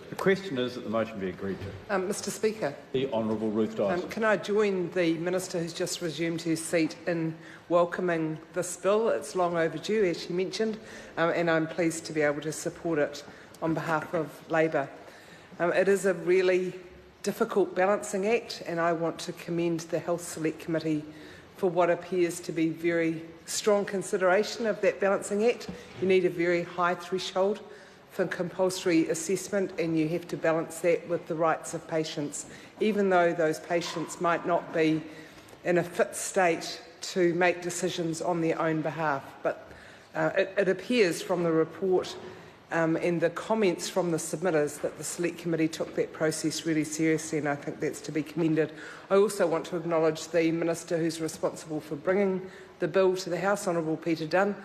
The question is that the motion be agreed to. Mr Speaker. The Honourable Ruth Dyson. Can I join the Minister who's just resumed his seat in welcoming this bill? It's long overdue, as she mentioned, and I'm pleased to be able to support it on behalf of Labour. It is a really difficult balancing act, and I want to commend the Health Select Committee for what appears to be very strong consideration of that balancing act. You need a very high threshold for compulsory assessment, and you have to balance that with the rights of patients, even though those patients might not be in a fit state to make decisions on their own behalf. But it appears from the report and the comments from the submitters that the Select Committee took that process really seriously, and I think that's to be commended. I also want to acknowledge the Minister who's responsible for bringing the bill to the House, Honourable Peter Dunn.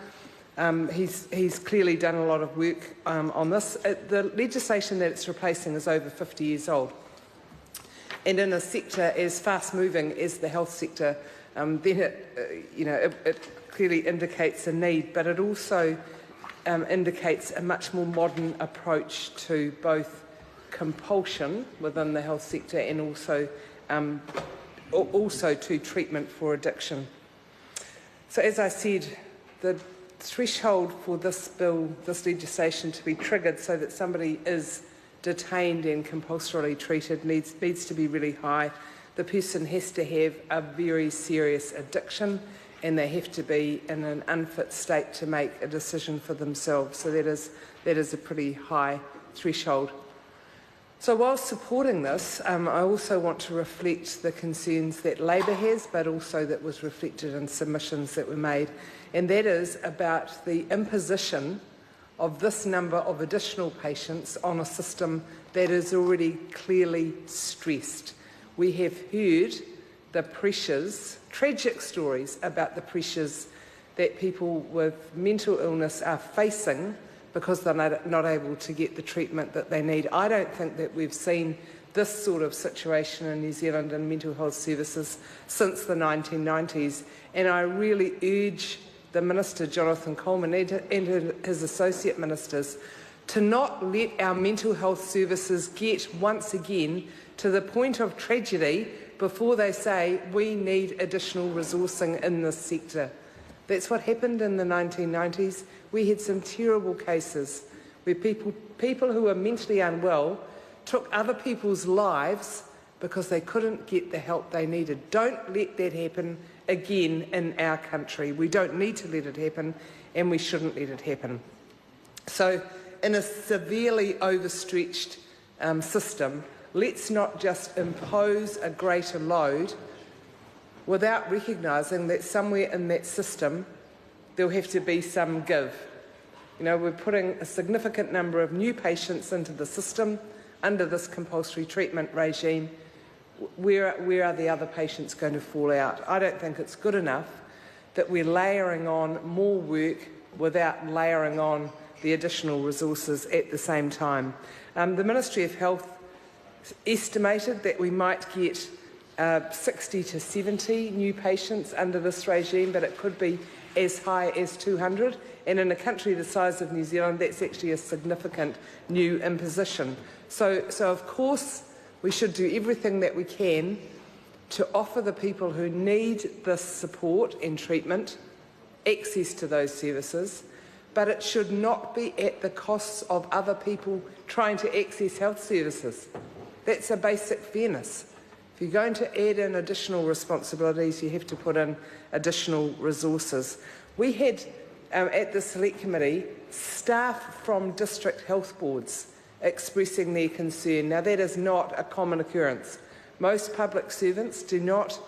He's clearly done a lot of work on this. The legislation that it's replacing is over 50 years old. And in a sector as fast-moving as the health sector, then it clearly indicates a need, but it also indicates a much more modern approach to both compulsion within the health sector and also to treatment for addiction. So, as I said, the threshold for this bill, this legislation, to be triggered so that somebody is detained and compulsorily treated needs to be really high. The person has to have a very serious addiction, and they have to be in an unfit state to make a decision for themselves. So that is a pretty high threshold. So while supporting this, I also want to reflect the concerns that Labour has, but also that was reflected in submissions that were made, and that is about the imposition of this number of additional patients on a system that is already clearly stressed. We have heard the pressures, tragic stories about the pressures that people with mental illness are facing because they're not able to get the treatment that they need. I don't think that we've seen this sort of situation in New Zealand in mental health services since the 1990s, and I really urge the Minister, Jonathan Coleman, and his associate ministers to not let our mental health services get once again to the point of tragedy before they say we need additional resourcing in this sector. That's what happened in the 1990s. We had some terrible cases where people who were mentally unwell took other people's lives because they couldn't get the help they needed. Don't let that happen again in our country. We don't need to let it happen, and we shouldn't let it happen. So, in a severely overstretched system, let's not just impose a greater load without recognising that somewhere in that system there'll have to be some give. You know, we're putting a significant number of new patients into the system under this compulsory treatment regime. Where are the other patients going to fall out? I don't think it's good enough that we're layering on more work without layering on the additional resources at the same time. The Ministry of Health estimated that we might get 60 to 70 new patients under this regime, but it could be as high as 200. And in a country the size of New Zealand, that's actually a significant new imposition. So of course, we should do everything that we can to offer the people who need this support and treatment access to those services, but it should not be at the cost of other people trying to access health services. That's a basic fairness. If you're going to add in additional responsibilities, you have to put in additional resources. We had, at the Select Committee, staff from district health boards expressing their concern. Now, that is not a common occurrence. Most public servants do not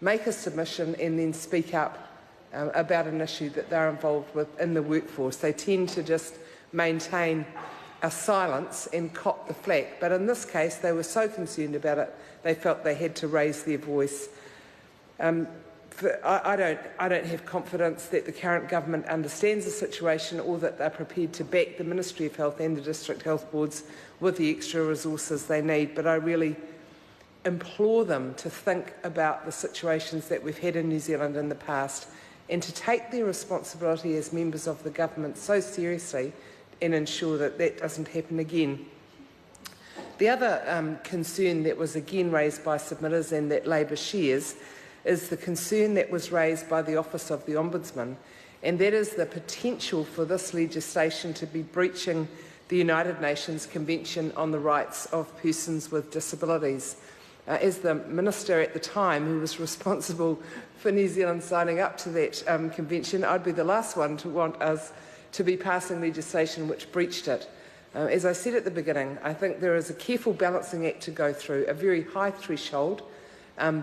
make a submission and then speak up about an issue that they're involved with in the workforce. They tend to just maintain a silence and cop the flak. But in this case, they were so concerned about it, they felt they had to raise their voice. I don't have confidence that the current government understands the situation or that they're prepared to back the Ministry of Health and the district health boards with the extra resources they need, but I really implore them to think about the situations that we've had in New Zealand in the past and to take their responsibility as members of the government so seriously and ensure that that doesn't happen again. The other concern that was again raised by submitters and that Labour shares is the concern that was raised by the Office of the Ombudsman, and that is the potential for this legislation to be breaching the United Nations Convention on the Rights of Persons with Disabilities. As the Minister at the time, who was responsible for New Zealand signing up to that convention, I'd be the last one to want us to be passing legislation which breached it. As I said at the beginning, I think there is a careful balancing act to go through, a very high threshold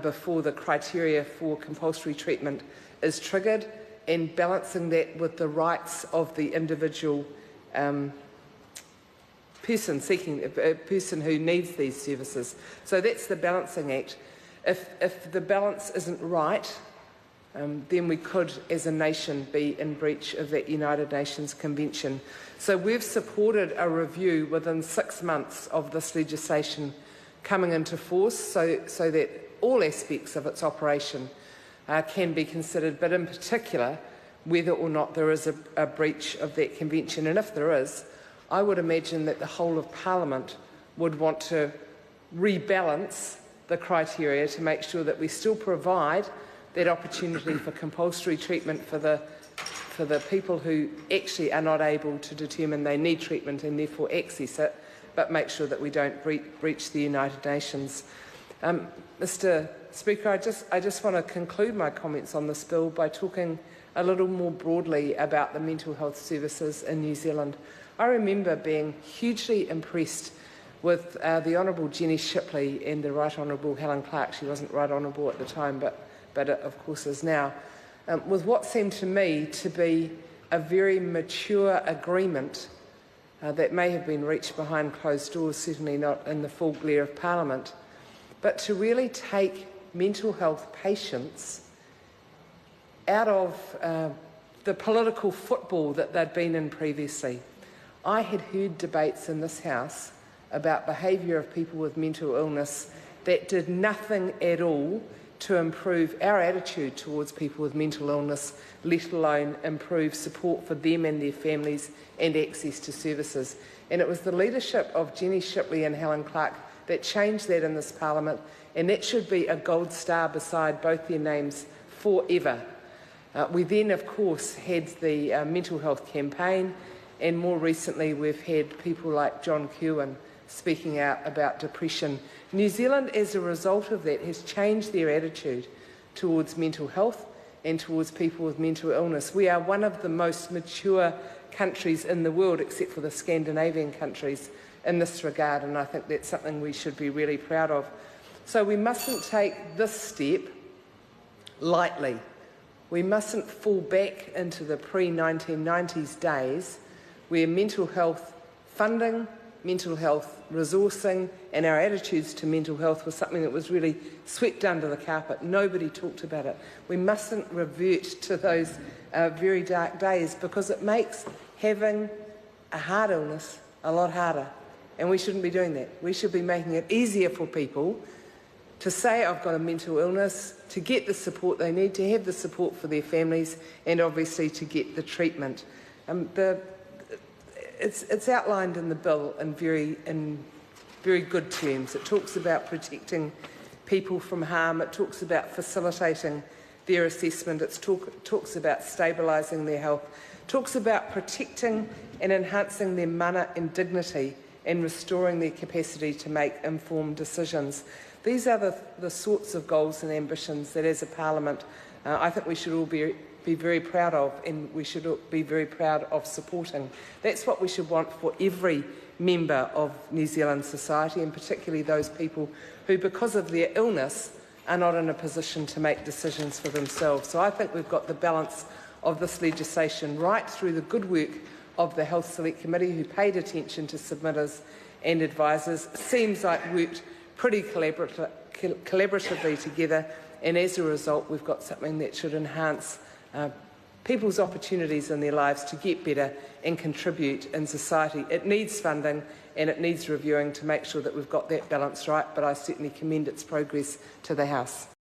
before the criteria for compulsory treatment is triggered, and balancing that with the rights of the individual person seeking, a person who needs these services. So that's the balancing act. If the balance isn't right, then we could, as a nation, be in breach of that United Nations Convention. So we've supported a review within 6 months of this legislation coming into force, so that all aspects of its operation can be considered, but in particular whether or not there is a breach of that convention. And if there is, I would imagine that the whole of Parliament would want to rebalance the criteria to make sure that we still provide that opportunity for compulsory treatment for the people who actually are not able to determine they need treatment and therefore access it, but make sure that we don't breach the United Nations. Mr. Speaker, I just want to conclude my comments on this bill by talking a little more broadly about the mental health services in New Zealand. I remember being hugely impressed with the Honourable Jenny Shipley and the Right Honourable Helen Clark. She wasn't Right Honourable at the time, but of course is now, with what seemed to me to be a very mature agreement that may have been reached behind closed doors, certainly not in the full glare of Parliament, but to really take mental health patients out of the political football that they'd been in previously. I had heard debates in this House about behaviour of people with mental illness that did nothing at all to improve our attitude towards people with mental illness, let alone improve support for them and their families and access to services. And it was the leadership of Jenny Shipley and Helen Clark that changed that in this Parliament, and that should be a gold star beside both their names forever. We then, of course, had the mental health campaign, and more recently we've had people like John Kirwan speaking out about depression. New Zealand, as a result of that, has changed their attitude towards mental health and towards people with mental illness. We are one of the most mature countries in the world, except for the Scandinavian countries, in this regard, and I think that's something we should be really proud of. So we mustn't take this step lightly. We mustn't fall back into the pre-1990s days where mental health funding, mental health resourcing and our attitudes to mental health was something that was really swept under the carpet. Nobody talked about it. We mustn't revert to those very dark days, because it makes having a heart illness a lot harder, and we shouldn't be doing that. We should be making it easier for people to say, I've got a mental illness, to get the support they need, to have the support for their families, and obviously to get the treatment. It's outlined in the bill in very good terms. It talks about protecting people from harm. It talks about facilitating their assessment. It talks about stabilising their health. It talks about protecting and enhancing their mana and dignity and restoring their capacity to make informed decisions. These are the sorts of goals and ambitions that, as a Parliament, I think we should all be very proud of, and we should be very proud of supporting. That's what we should want for every member of New Zealand society, and particularly those people who, because of their illness, are not in a position to make decisions for themselves. So I think we've got the balance of this legislation right through the good work of the Health Select Committee, who paid attention to submitters and advisers. Seems like worked pretty collaboratively together, and as a result we've got something that should enhance people's opportunities in their lives to get better and contribute in society. It needs funding and it needs reviewing to make sure that we've got that balance right, but I certainly commend its progress to the House.